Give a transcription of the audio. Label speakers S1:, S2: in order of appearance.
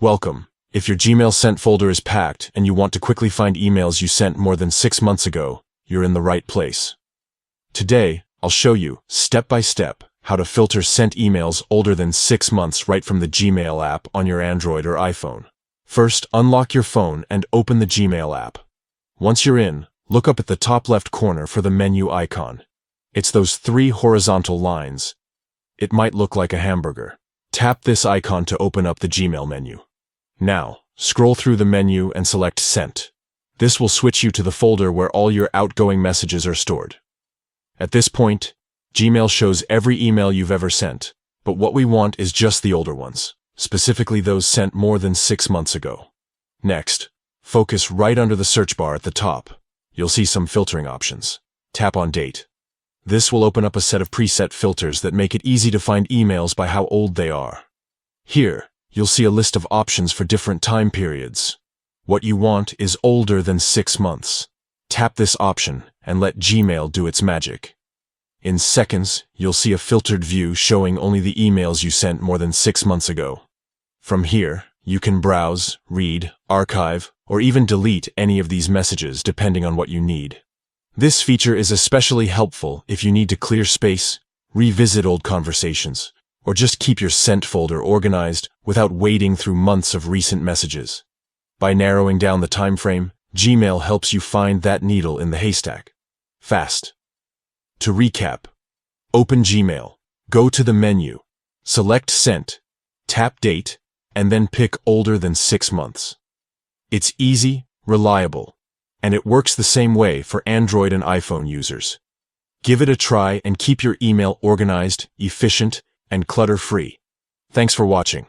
S1: Welcome. If your Gmail sent folder is packed and you want to quickly find emails you sent more than 6 months ago, you're in the right place. Today, I'll show you, step by step, how to filter sent emails older than 6 months right from the Gmail app on your Android or iPhone. First, unlock your phone and open the Gmail app. Once you're in, look up at the top left corner for the menu icon. It's those 3 horizontal lines. It might look like a hamburger. Tap this icon to open up the Gmail menu. Now, scroll through the menu and select Sent. This will switch you to the folder where all your outgoing messages are stored. At this point, Gmail shows every email you've ever sent, but what we want is just the older ones, specifically those sent more than 6 months ago. Next, focus right under the search bar at the top. You'll see some filtering options. Tap on Date. This will open up a set of preset filters that make it easy to find emails by how old they are. Here, you'll see a list of options for different time periods. What you want is older than 6 months. Tap this option and let Gmail do its magic. In seconds, you'll see a filtered view showing only the emails you sent more than 6 months ago. From here, you can browse, read, archive, or even delete any of these messages depending on what you need. This feature is especially helpful if you need to clear space, revisit old conversations, or just keep your sent folder organized without wading through months of recent messages. By narrowing down the time frame, Gmail helps you find that needle in the haystack. Fast. To recap, open Gmail, go to the menu, select Sent, tap Date, and then pick older than 6 months. It's easy, reliable, and it works the same way for Android and iPhone users. Give it a try and keep your email organized, efficient, and clutter-free. Thanks for watching.